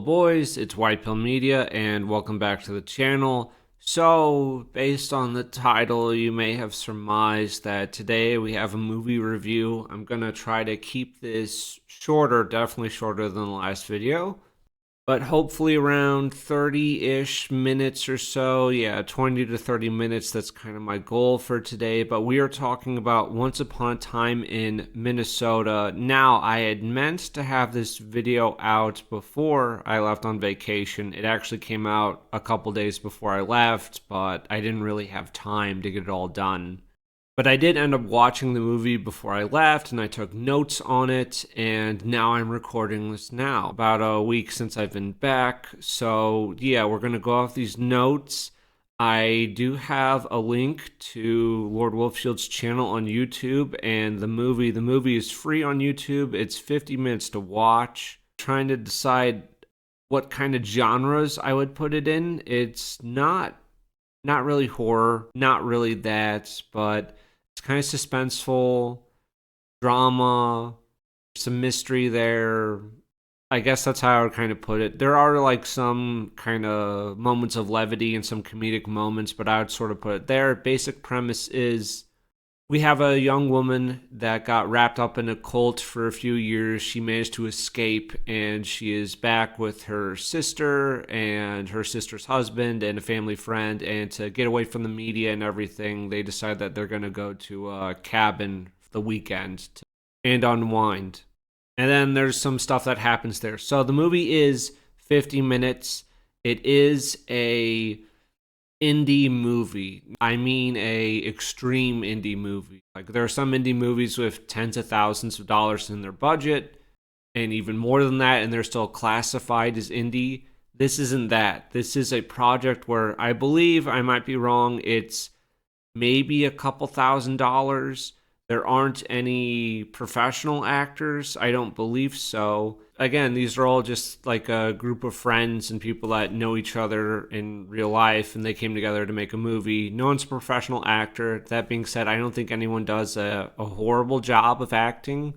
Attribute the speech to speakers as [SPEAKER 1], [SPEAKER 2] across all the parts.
[SPEAKER 1] boys, it's White Pill Media and welcome back to the channel. So, based on the title, you may have surmised that today we have a movie review. I'm gonna try to keep this shorter, definitely shorter than the last video, but hopefully around 30-ish minutes or so. Yeah, 20 to 30 minutes. That's kind of my goal for today. But we are talking about Once Upon a Time in Minnesota. Now, I had meant to have this video out before I left on vacation. It actually came out a couple days before I left, but I didn't really have time to get it all done. But I did end up watching the movie before I left, and I took notes on it, and now I'm recording this now, about a week since I've been back. So, yeah, we're going to go off these notes. I do have a link to Lord Wolfshield's channel on YouTube, and the movie is free on YouTube. It's 50 minutes to watch. Trying to decide what kind of genres I would put it in. It's not really horror, not really that, but it's kind of suspenseful, drama, some mystery there. I guess that's how I would kind of put it. There are like some kind of moments of levity and some comedic moments, but I would sort of put it there. Basic premise is we have a young woman that got wrapped up in a cult for a few years. She managed to escape, and she is back with her sister and her sister's husband and a family friend. And to get away from the media and everything, they decide that they're going to go to a cabin for the weekend and unwind. And then there's some stuff that happens there. So the movie is 50 minutes. It is a indie movie. I mean a extreme indie movie. Like there are some indie movies with tens of thousands of dollars in their budget and even more than that, and they're still classified as indie. This isn't that. This is a project where I believe, I might be wrong, it's maybe a couple $1,000s. There aren't any professional actors. I don't believe so. Again, these are all just like a group of friends and people that know each other in real life, and they came together to make a movie. No one's a professional actor. That being said, I don't think anyone does a horrible job of acting.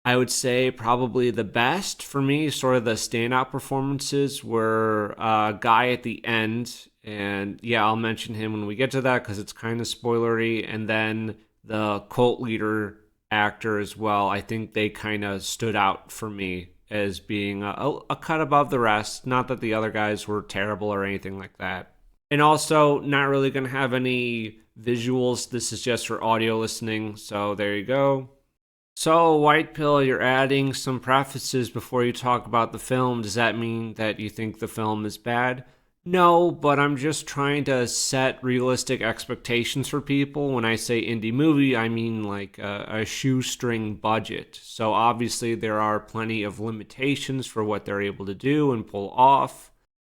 [SPEAKER 1] I would say probably the best for me, sort of the standout performances, were a guy at the end. And yeah, I'll mention him when we get to that because it's kind of spoilery. And then the cult leader actor as well. I think they kind of stood out for me as being a cut above the rest. Not that the other guys were terrible or anything like that. And also, not really going to have any visuals. This is just for audio listening. So there you go. So, White Pill, you're adding some prefaces before you talk about the film. Does that mean that you think the film is bad? No, but I'm just trying to set realistic expectations for people. When I say indie movie, I mean like a shoestring budget. So obviously there are plenty of limitations for what they're able to do and pull off.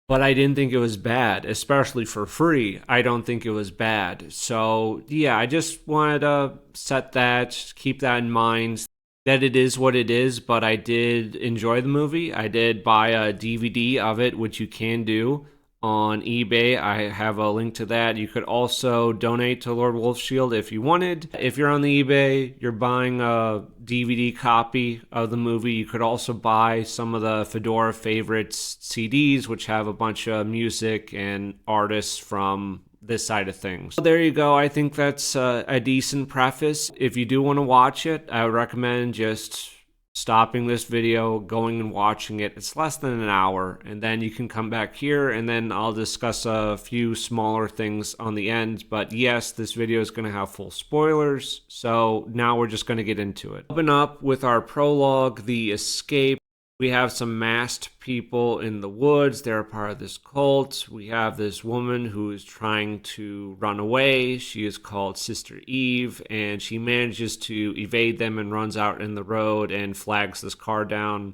[SPEAKER 1] But I didn't think it was bad, especially for free. I don't think it was bad. So yeah, I just wanted to set that, keep that in mind. That it is what it is, but I did enjoy the movie. I did buy a DVD of it, which you can do on eBay. I have a link to that. You could also donate to Lord Wolfshield if you wanted. If you're on the eBay, you're buying a DVD copy of the movie. You could also buy some of the Fedora Favorites CDs, which have a bunch of music and artists from this side of things. So there you go. I think that's a decent preface. If you do want to watch it, I would recommend just stopping this video, going and watching it. It's less than an hour, and then you can come back here, and then I'll discuss a few smaller things on the end. But yes, this video is going to have full spoilers, so now we're just going to get into it. Open up with our prologue, The Escape. We have some masked people in the woods. They're a part of this cult. We have this woman who is trying to run away. She is called Sister Eve, and she manages to evade them and runs out in the road and flags this car down.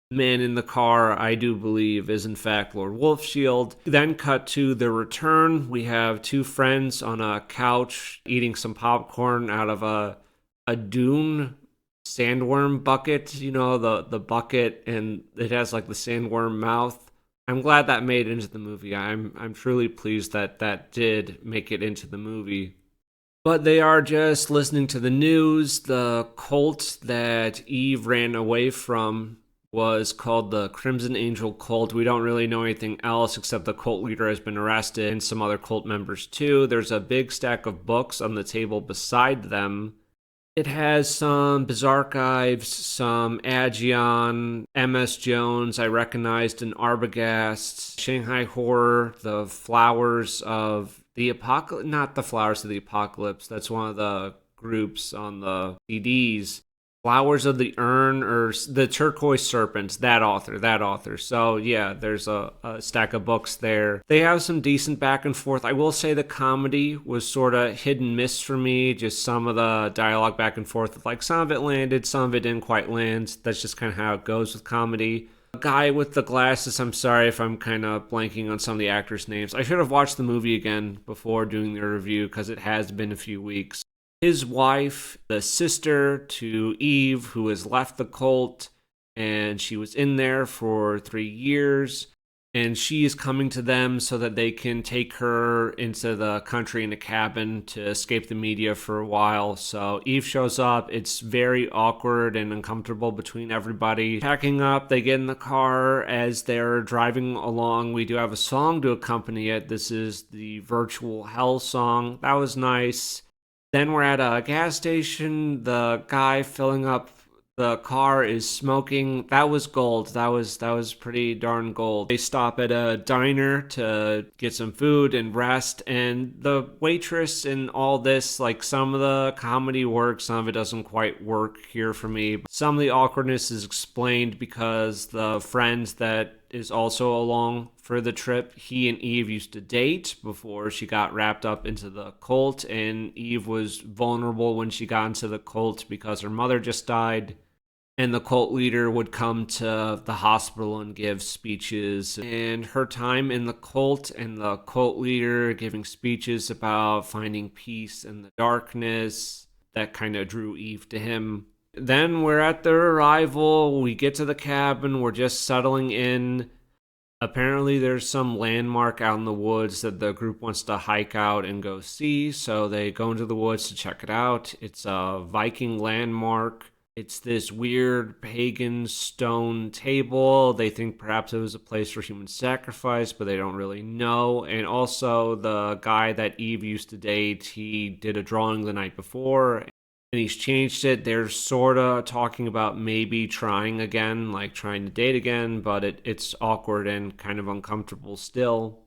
[SPEAKER 1] The man in the car, I do believe, is in fact Lord Wolfshield. Then cut to the return. We have two friends on a couch eating some popcorn out of a dune sandworm bucket, you know, the bucket, and it has like the sandworm mouth. I'm glad that made it into the movie. I'm truly pleased that that did make it into the movie. But they are just listening to the news. The cult that Eve ran away from was called the Crimson Angel Cult. We don't really know anything else except the cult leader has been arrested and some other cult members too. There's a big stack of books on the table beside them. It has some Bizarchives, some Agion, MS Jones. I recognized an Arbogast, Shanghai Horror, the Flowers of the Apocalypse. Not the Flowers of the Apocalypse. That's one of the groups on the CDs. Flowers of the Urn or the Turquoise Serpents, that author. So yeah, there's a stack of books there. They have some decent back and forth. I will say the comedy was sort of hit and miss for me. Just some of the dialogue back and forth, like some of it landed, some of it didn't quite land. That's just kind of how it goes with comedy. The guy with the glasses, I'm sorry if I'm kind of blanking on some of the actors' names. I should have watched the movie again before doing the review because it has been a few weeks. His wife, the sister to Eve, who has left the cult, and she was in there for 3 years, and she is coming to them so that they can take her into the country in a cabin to escape the media for a while. So Eve shows up. It's very awkward and uncomfortable between everybody. Packing up, they get in the car. As they're driving along, we do have a song to accompany it. This is the Virtual Hell song. That was nice. Then we're at a gas station. The guy filling up the car is smoking. That was gold. That was pretty darn gold. They stop at a diner to get some food and rest. And the waitress in all this, like some of the comedy works, some of it doesn't quite work here for me. Some of the awkwardness is explained because the friend that is also along for the trip, he and Eve used to date before she got wrapped up into the cult, and Eve was vulnerable when she got into the cult because her mother just died, and the cult leader would come to the hospital and give speeches. And her time in the cult and the cult leader giving speeches about finding peace in the darkness, that kind of drew Eve to him. Then we're at their arrival. We get to the cabin. We're just settling in. Apparently, there's some landmark out in the woods that the group wants to hike out and go see. So they go into the woods to check it out. It's a Viking landmark. It's this weird pagan stone table. They think perhaps it was a place for human sacrifice, but they don't really know. And also, the guy that Eve used to date, he did a drawing the night before, and he's changed it. They're sort of talking about maybe trying again, like trying to date again, but it's awkward and kind of uncomfortable still.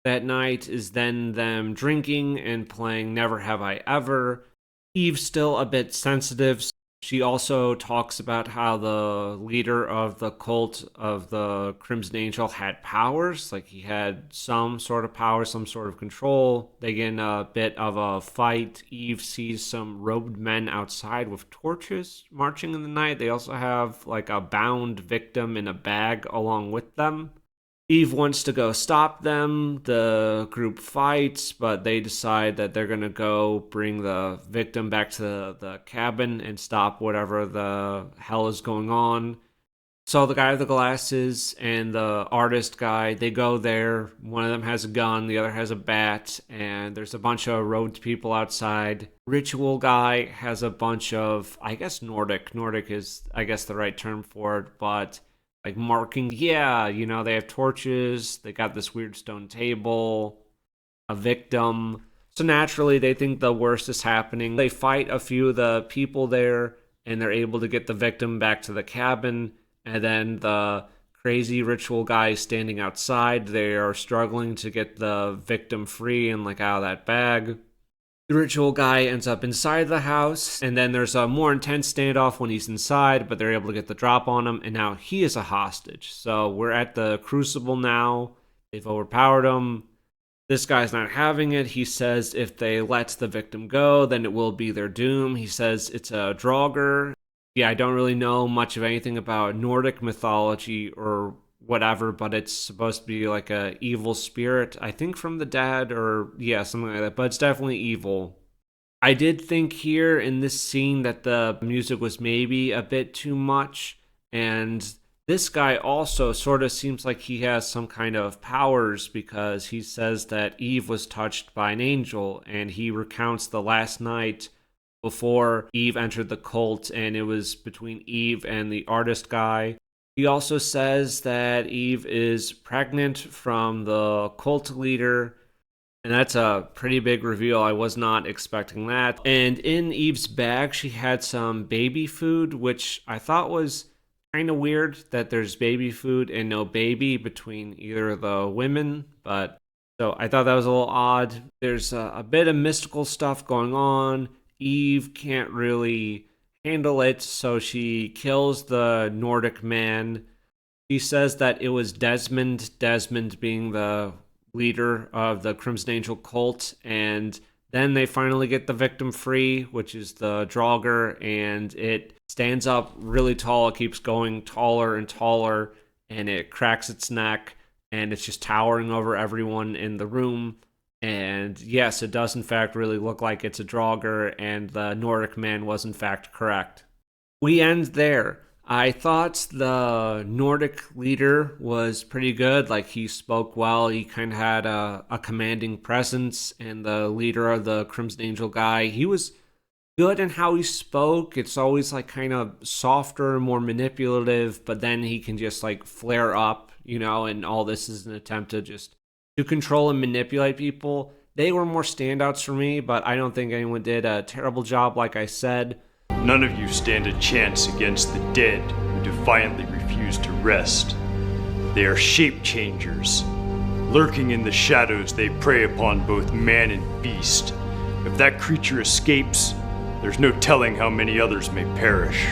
[SPEAKER 1] That night is then them drinking and playing Never Have I Ever. Eve's still a bit sensitive. She also talks about how the leader of the cult of the Crimson Angel had powers, like he had some sort of power, some sort of control. They get in a bit of a fight. Eve sees some robed men outside with torches marching in the night. They also have like a bound victim in a bag along with them. Eve wants to go stop them. The group fights, but they decide that they're going to go bring the victim back to the cabin and stop whatever the hell is going on. So the guy with the glasses and the artist guy, they go there. One of them has a gun, the other has a bat, and there's a bunch of robed people outside. Ritual guy has a bunch of, I guess, Nordic. Nordic is, I guess, the right term for it, but like marking, yeah, they have torches, they got this weird stone table, a victim. So naturally, they think the worst is happening. They fight a few of the people there, and they're able to get the victim back to the cabin. And then the crazy ritual guy is standing outside. They are struggling to get the victim free and like out of that bag. The ritual guy ends up inside the house, and then there's a more intense standoff when he's inside, but they're able to get the drop on him, and now he is a hostage. So we're at the Crucible now. They've overpowered him. This guy's not having it. He says if they let the victim go, then it will be their doom. He says it's a Draugr. Yeah, I don't really know much of anything about Nordic mythology or whatever, but it's supposed to be like a evil spirit, I think from the dead, or yeah, something like that, but it's definitely evil. I did think here in this scene that the music was maybe a bit too much, and this guy also sort of seems like he has some kind of powers because he says that Eve was touched by an angel, and he recounts the last night before Eve entered the cult, and it was between Eve and the artist guy. He also says that Eve is pregnant from the cult leader, and that's a pretty big reveal. I was not expecting that. And in Eve's bag, she had some baby food, which I thought was kind of weird that there's baby food and no baby between either of the women. But so I thought that was a little odd. There's a bit of mystical stuff going on. Eve can't really handle it, so she kills the Nordic man. She says that it was Desmond being the leader of the Crimson Angel cult, and then they finally get the victim free, which is the Draugr, and it stands up really tall. It keeps going taller and taller, and it cracks its neck, and it's just towering over everyone in the room. And yes, it does in fact really look like it's a Draugr, and the Nordic man was in fact correct. We end there. I thought the Nordic leader was pretty good. Like, he spoke well. He kind of had a commanding presence. And the leader of the Crimson Angel guy, he was good in how he spoke. It's always like kind of softer, more manipulative, but then he can just like flare up, and all this is an attempt to just to control and manipulate people. They were more standouts for me, but I don't think anyone did a terrible job, like I said.
[SPEAKER 2] None of you stand a chance against the dead who defiantly refuse to rest. They are shape changers. Lurking in the shadows, they prey upon both man and beast. If that creature escapes, there's no telling how many others may perish.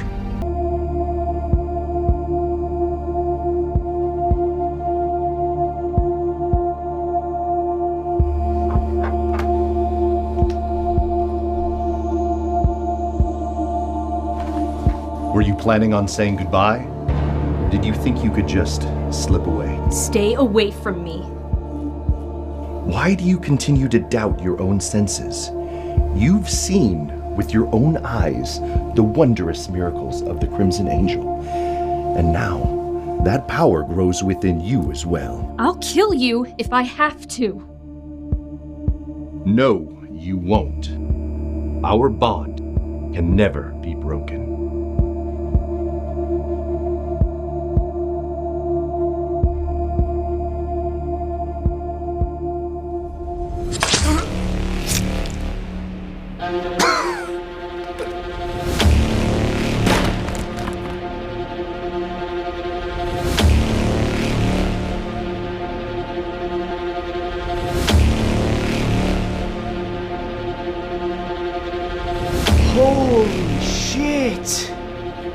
[SPEAKER 3] Were you planning on saying goodbye? Or did you think you could just slip away?
[SPEAKER 4] Stay away from me.
[SPEAKER 3] Why do you continue to doubt your own senses? You've seen with your own eyes the wondrous miracles of the Crimson Angel. And now, that power grows within you as well.
[SPEAKER 4] I'll kill you if I have to.
[SPEAKER 3] No, you won't. Our bond can never be broken.
[SPEAKER 5] Holy shit!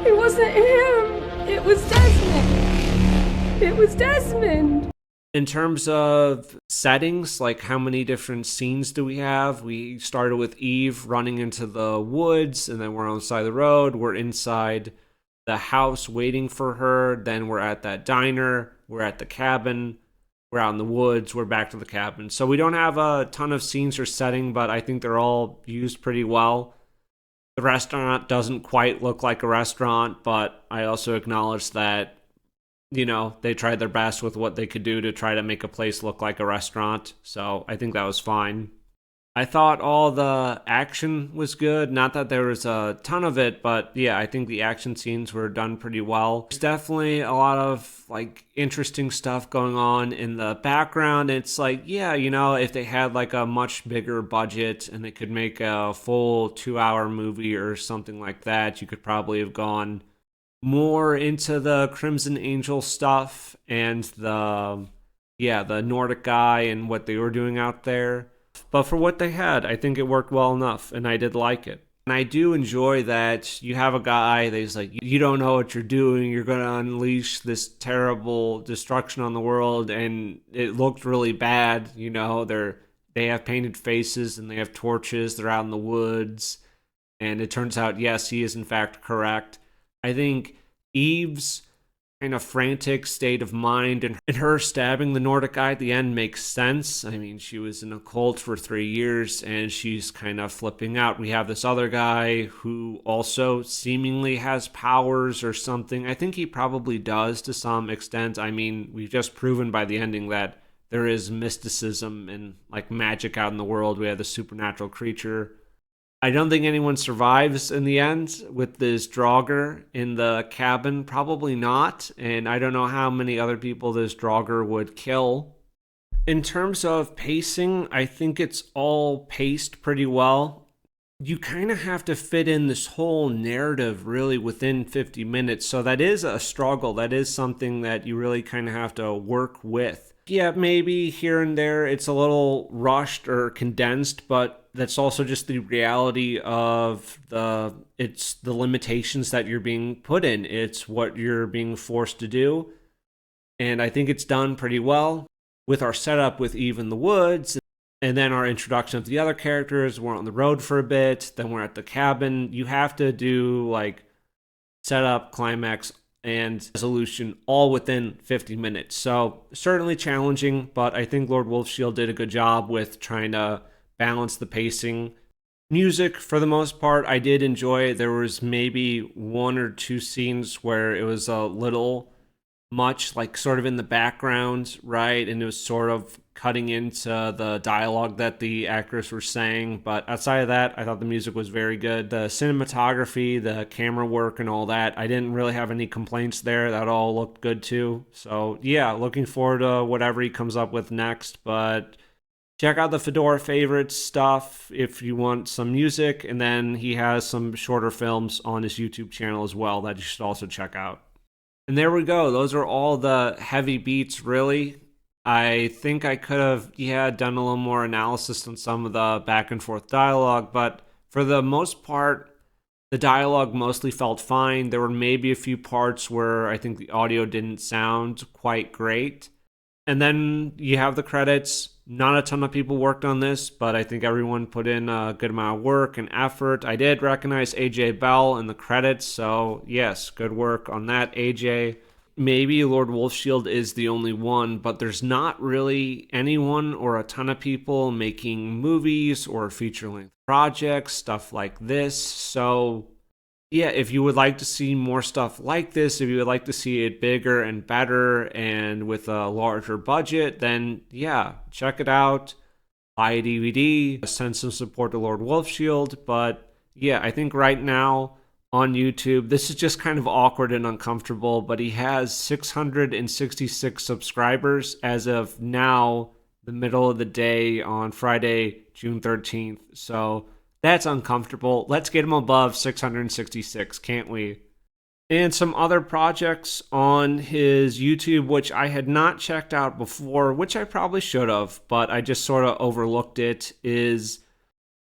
[SPEAKER 4] It wasn't him. It was Desmond. It was Desmond.
[SPEAKER 1] In terms of settings, like how many different scenes do we have? We started with Eve running into the woods, and then we're on the side of the road. We're inside the house waiting for her. Then we're at that diner. We're at the cabin. We're out in the woods. We're back to the cabin. So we don't have a ton of scenes or setting, but I think they're all used pretty well. The restaurant doesn't quite look like a restaurant, but I also acknowledge that, they tried their best with what they could do to try to make a place look like a restaurant. So I think that was fine. I thought all the action was good. Not that there was a ton of it, but yeah, I think the action scenes were done pretty well. There's definitely a lot of like interesting stuff going on in the background. It's like, yeah, if they had like a much bigger budget and they could make a full 2-hour movie or something like that, you could probably have gone more into the Crimson Angel stuff and the Nordic guy and what they were doing out there. But for what they had, I think it worked well enough, and I did like it. And I do enjoy that you have a guy that's like, you don't know what you're doing, you're going to unleash this terrible destruction on the world, and it looked really bad. They have painted faces and they have torches, they're out in the woods, and it turns out, yes, he is in fact correct. I think Eve's kind of frantic state of mind and her stabbing the Nordic guy at the end makes sense. I mean, she was in a cult for 3 years and she's kind of flipping out. We have this other guy who also seemingly has powers or something. I think he probably does to some extent. I mean, we've just proven by the ending that there is mysticism and like magic out in the world. We have the supernatural creature. I don't think anyone survives in the end with this Draugr in the cabin. Probably not. And I don't know how many other people this Draugr would kill. In terms of pacing, I think it's all paced pretty well. You kind of have to fit in this whole narrative really within 50 minutes. So that is a struggle. That is something that you really kind of have to work with. Yeah, maybe here and there it's a little rushed or condensed, but that's also just the reality of the limitations that you're being put in. It's what you're being forced to do. And I think it's done pretty well with our setup with Eve in the woods, and then our introduction of the other characters. We're on the road for a bit, then we're at the cabin. You have to do like setup, climax, and resolution all within 50 minutes. So certainly challenging, but I think Lord Wolfshield did a good job with trying to balance the pacing. Music, for the most part, I did enjoy. There was maybe one or two scenes where it was a little much, like sort of in the background, right? And it was sort of cutting into the dialogue that the actors were saying. But outside of that, I thought the music was very good. The cinematography, the camera work, and all that, I didn't really have any complaints there. That all looked good too. So yeah, looking forward to whatever he comes up with next. But check out the Fedora Favorites stuff if you want some music. And then he has some shorter films on his YouTube channel as well that you should also check out. And there we go. Those are all the heavy beats, really. I think I could have, done a little more analysis on some of the back and forth dialogue, but for the most part, the dialogue mostly felt fine. There were maybe a few parts where I think the audio didn't sound quite great. And then you have the credits. Not a ton of people worked on this, but I think everyone put in a good amount of work and effort. I did recognize AJ Bell in the credits, so yes, good work on that, AJ. Maybe Lord Wolfshield is the only one, but there's not really anyone or a ton of people making movies or feature-length projects, stuff like this. So yeah, if you would like to see more stuff like this, if you would like to see it bigger and better and with a larger budget, then yeah, check it out. Buy a DVD, send some support to Lord Wolfshield. But yeah, I think right now on YouTube, this is just kind of awkward and uncomfortable, but he has 666 subscribers as of now, the middle of the day on Friday, June 13th. So that's uncomfortable. Let's get him above 666, can't we? And some other projects on his YouTube, which I had not checked out before, which I probably should have, but I just sort of overlooked it, is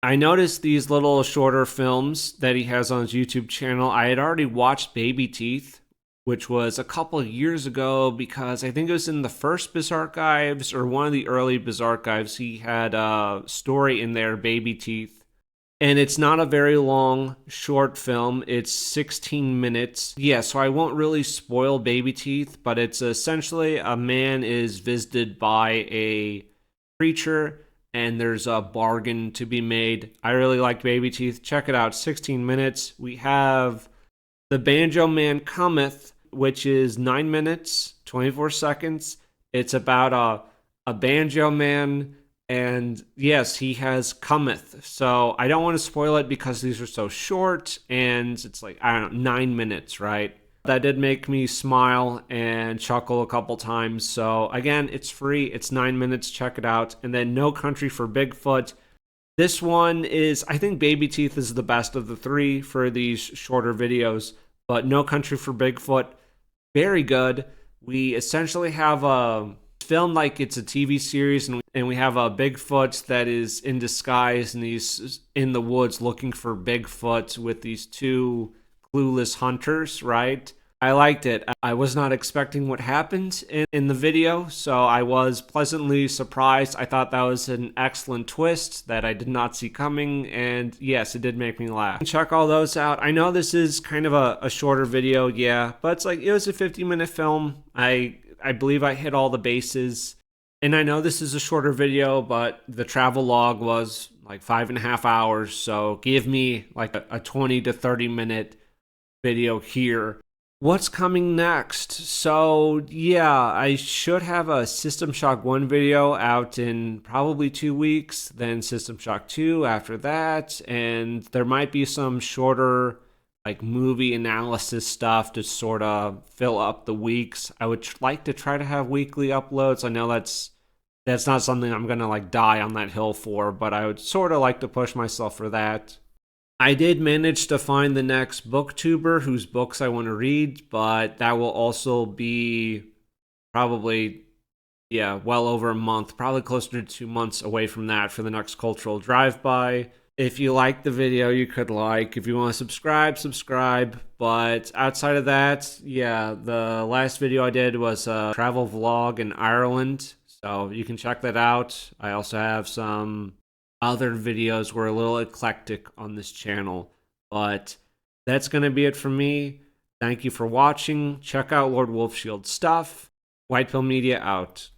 [SPEAKER 1] I noticed these little shorter films that he has on his YouTube channel. I had already watched Baby Teeth, which was a couple of years ago, because I think it was in the first Bizarchives or one of the early Bizarchives. He had a story in there, Baby Teeth. And it's not a very long short film. It's 16 minutes. Yeah, so I won't really spoil Baby Teeth, but it's essentially a man is visited by a creature and there's a bargain to be made. I really liked Baby Teeth. Check it out, 16 minutes. We have The Banjo Man Cometh, which is 9 minutes, 24 seconds. It's about a banjo man. And yes, he has cometh. So I don't want to spoil it because these are so short and it's like, I don't know, 9 minutes, right? That did make me smile and chuckle a couple times. So again, it's free. It's 9 minutes. Check it out. And then No Country for Bigfoot. This one is, I think Baby Teeth is the best of the three for these shorter videos. But No Country for Bigfoot, very good. We essentially have a film like it's a TV series, and we have a Bigfoot that is in disguise and he's in the woods looking for Bigfoot with these two clueless hunters, right? I liked it. I was not expecting what happened in the video, so I was pleasantly surprised. I thought that was an excellent twist that I did not see coming, and yes, it did make me laugh. Check all those out. I know this is kind of a shorter video, yeah, but it's like, it was a 50-minute film. I believe I hit all the bases. And I know this is a shorter video, but the travel log was like 5.5 hours. So give me like a 20 to 30 minute video here. What's coming next? So, yeah, I should have a System Shock 1 video out in probably 2 weeks, then System Shock 2 after that, and there might be some shorter like movie analysis stuff to sort of fill up the weeks. I would like to try to have weekly uploads. I know that's not something I'm going to like die on that hill for, but I would sort of like to push myself for that. I did manage to find the next booktuber whose books I want to read, but that will also be probably, yeah, well over a month, probably closer to 2 months away from that for the next cultural drive-by. If you like the video, you could like. If you want to subscribe. But outside of that, yeah, the last video I did was a travel vlog in Ireland, so you can check that out. I also have some other videos were a little eclectic on this channel, but that's going to be it for me. Thank you for watching. Check out Lord Wolfshield's stuff. White Pill Media out.